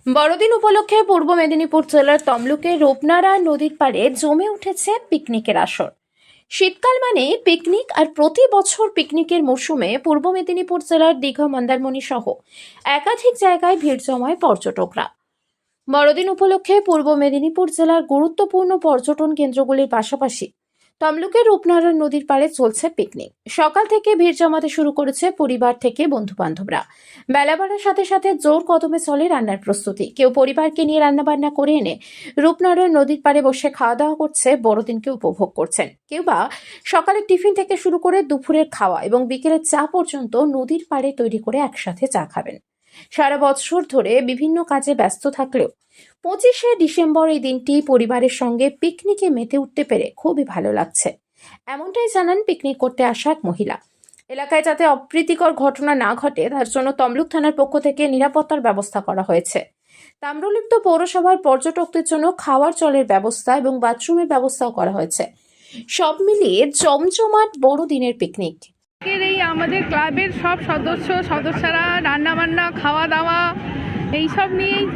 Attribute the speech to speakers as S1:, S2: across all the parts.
S1: বড়দিন উপলক্ষে পূর্ব মেদিনীপুর জেলার তমলুকের রূপনারায়ণ নদীর পাড়ে জমে উঠেছে পিকনিকের আসর। শীতকাল মানে পিকনিক, আর প্রতি বছর পিকনিকের মরশুমে পূর্ব মেদিনীপুর জেলার দীঘা, মন্দারমণি সহ একাধিক জায়গায় ভিড় জমায় পর্যটকরা। বড়দিন উপলক্ষে পূর্ব মেদিনীপুর জেলার গুরুত্বপূর্ণ পর্যটন কেন্দ্রগুলির পাশাপাশি তমলুকের রূপনারায়ণ নদীর পাড়ে চলছে পিকনিক। সকাল থেকে ভিড় জমাতে শুরু করেছে পরিবার থেকে বন্ধু বান্ধবরা। বেলা বাড়ার সাথে সাথে জোর কদমে চলে রান্নার প্রস্তুতি। কেউ পরিবারকে নিয়ে রান্নাবান্না করে এনে রূপনারায়ণ নদীর পাড়ে বসে খাওয়া দাওয়া করছে, বড়দিনকে উপভোগ করছেন। কেউ বা সকালের টিফিন থেকে শুরু করে দুপুরের খাওয়া এবং বিকেলের চা পর্যন্ত নদীর পাড়ে তৈরি করে একসাথে চা খাবেন। সারা বছর ধরে বিভিন্ন কাজে ব্যস্ত থাকলেও 25শে ডিসেম্বর এই দিনটি পরিবারের সঙ্গে পিকনিকে মেতে উঠতে পেরে খুবই ভালো লাগছে, এমনটাই জানান পিকনিক করতে আসা এক মহিলা। এলাকায় যাতে অপ্রীতিকর ঘটনা না ঘটে তার জন্য তমলুক থানার পক্ষ থেকে নিরাপত্তার ব্যবস্থা করা হয়েছে। তাম্রলিপ্ত পৌরসভার পর্যটকদের জন্য খাওয়ার জলের ব্যবস্থা এবং বাথরুমের ব্যবস্থাও করা হয়েছে। সব মিলিয়ে জমজমাট বড়দিনের পিকনিক।
S2: এই আমাদের ক্লাবের সব সদস্যরা রান্নাবান্না, খাওয়া দাওয়া এইসব নিয়েই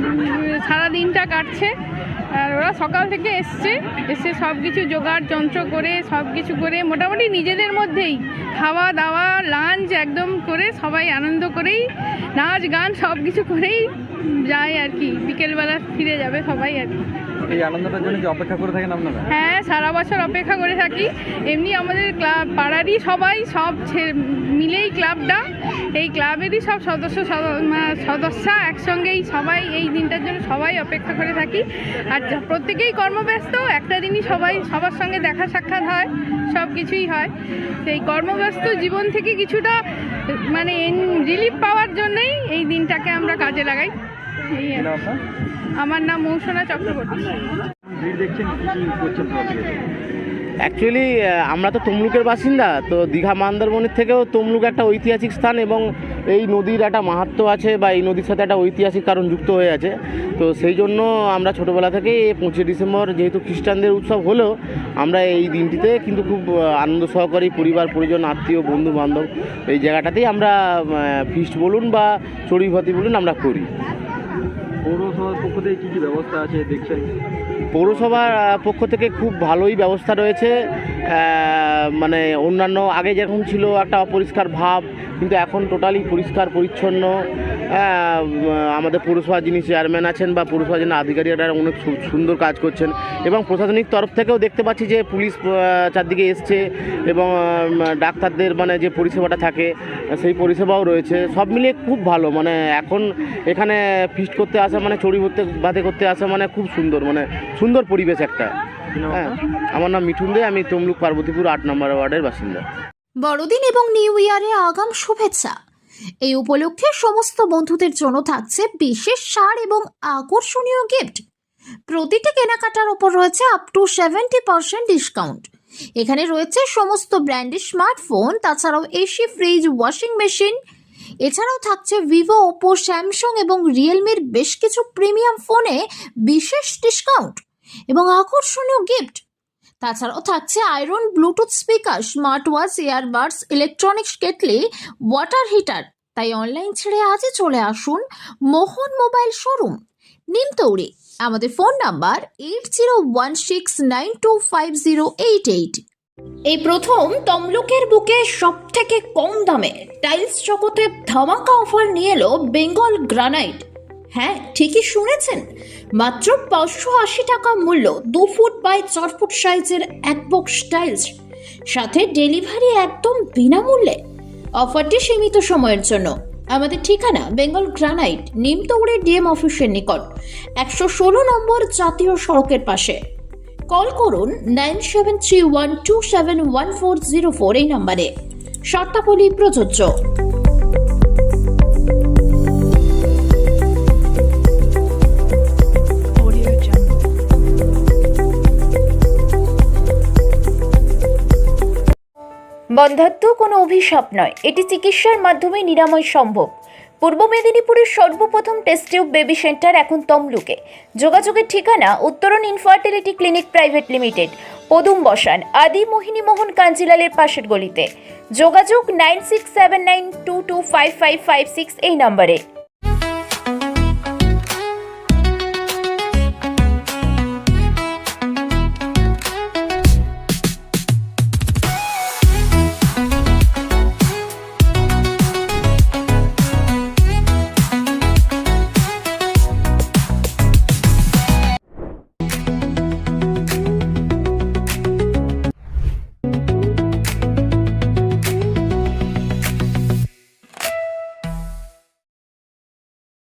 S2: সারা দিনটা কাটছে। আর ওরা সকাল থেকে এসে সব কিছু জোগাড় যন্ত্র করে সব কিছু করে মোটামুটি নিজেদের মধ্যেই খাওয়া দাওয়া লাঞ্চ একদম করে সবাই আনন্দ করেই নাচ গান সব কিছু করেই যায় আর কি। বিকেলবেলা ফিরে যাবে সবাই আর কি।
S3: এই আনন্দটার জন্য কি অপেক্ষা করে থাকেন আপনারা?
S2: হ্যাঁ, সারা বছর অপেক্ষা করে থাকি। এমনি আমাদের ক্লাব পাড়ারই সবাই সব মিলেই ক্লাবটা, এই ক্লাবেরই সব সদস্য একসঙ্গেই সবাই এই দিনটার জন্য সবাই অপেক্ষা করে থাকি। আর প্রত্যেকেই কর্মব্যস্ত, একটা দিনই সবার সঙ্গে দেখা সাক্ষাৎ হয়, সব কিছুই হয়। সেই কর্মব্যস্ত জীবন থেকে কিছুটা মানে রিলিফ পাওয়ার জন্যই এই দিনটাকে আমরা কাজে লাগাই। আমার নাম মৌসুনা চক্রবর্তী।
S4: অ্যাকচুয়ালি আমরা তো তমলুকের বাসিন্দা, তো দীঘা মন্দারমণির থেকেও তমলুক একটা ঐতিহাসিক স্থান এবং এই নদীর একটা মাহাত্ম্য আছে বা এই নদীর সাথে একটা ঐতিহাসিক কারণ যুক্ত হয়ে আছে। তো সেই জন্য আমরা ছোটোবেলা থেকে 25 ডিসেম্বর যেহেতু খ্রিস্টানদের উৎসব হলেও আমরা এই দিনটিতে কিন্তু খুব আনন্দ সহকারে পরিবার পরিজন আত্মীয় বন্ধু বান্ধব এই জায়গাটাতেই আমরা ফিস্ট বলুন বা চড়ুইভাতি বলুন আমরা করি।
S3: পৌরসভার পক্ষ থেকে কী কী ব্যবস্থা আছে দেখছেন?
S4: পৌরসভার পক্ষ থেকে খুব ভালোই ব্যবস্থা রয়েছে। মানে অন্যান্য আগে যেরকম ছিল একটা অপরিষ্কার ভাব, কিন্তু এখন টোটালি পরিষ্কার পরিচ্ছন্ন। আমাদের পৌরসভার যিনি চেয়ারম্যান আছেন বা পৌরসভার যিনি আধিকারিকরা অনেক সুন্দর কাজ করছেন এবং প্রশাসনিক তরফ থেকেও দেখতে পাচ্ছি যে পুলিশ চারদিকে এসছে এবং ডাক্তারদের মানে যে পরিষেবাটা থাকে সেই পরিষেবাও রয়েছে। সব মিলিয়ে খুব ভালো। মানে এখন এখানে ফিস্ট করতে আসা মানে চড়ুইভাতি করতে আসা মানে খুব সুন্দর, মানে সুন্দর পরিবেশ একটা। হ্যাঁ, আমার নাম মিঠুন দে, আমি তমলুক পার্বতীপুর 8 নম্বর ওয়ার্ডের বাসিন্দা।
S1: বড়দিন এবং নিউ ইয়ারে আগাম শুভেচ্ছা। এই উপলক্ষে সমস্ত বন্ধুদের জন্য থাকছে বিশেষ ছাড় এবং আকর্ষণীয় গিফট। প্রতিটি কেনাকাটার ওপর রয়েছে আপ টু 70% ডিসকাউন্ট। এখানে রয়েছে সমস্ত ব্র্যান্ডের স্মার্টফোন, তাছাড়াও এসি, ফ্রিজ, ওয়াশিং মেশিন। এছাড়াও থাকছে ভিভো, ওপো, স্যামসাং এবং রিয়েলমির বেশ কিছু প্রিমিয়াম ফোনে বিশেষ ডিসকাউন্ট এবং আকর্ষণীয় গিফট। তাছাড়াও থাকছে iron, Bluetooth speaker, smart watch, earbuds, electronics kettle, water heater. তাই অনলাইন ছেড়ে আজই চলে আসুন মোহন মোবাইল শোরুম, নিমতৌড়ি। আমাদের ফোন নাম্বার 8016925088। এই প্রথম তমলুকের বুকে সব থেকে কম দামে টাইলস জগতে ধামাকা অফার নিয়ে এলো বেঙ্গল গ্রানাইট। হ্যাঁ, ঠিকই শুনেছেন, মাত্র 580 টাকা মূল্য 2 ফুট বাই 4 ফুট সাইজের এক বক্স টাইলস, সাথে ডেলিভারি একদম বিনামূল্যে। অফারটি সীমিত সময়ের জন্য। আমাদের ঠিকানা বেঙ্গল গ্রানাইট, নিমতৌড়ি ডিএম অফিসের নিকট, 116 নম্বর জাতীয় সড়কের পাশে। কল করুন 9731271404 এই নম্বরে। শর্তাবলী প্রযোজ্য। বন্ধ্যাত্ব কোনো অভিশাপ নয়, এটি চিকিৎসার মাধ্যমে নিরাময় সম্ভব। পূর্ব মেদিনীপুরের সর্বপ্রথম টেস্ট টিউব বেবি সেন্টার এখন তমলুকে। যোগাযোগের ঠিকানা উত্তরণ ইনফার্টিলিটি ক্লিনিক প্রাইভেট লিমিটেড, পদুম বসান, আদি মোহিনী মোহন কাঞ্জিলালের পাশের গলিতে। যোগাযোগ 9679225556 এই নম্বরে।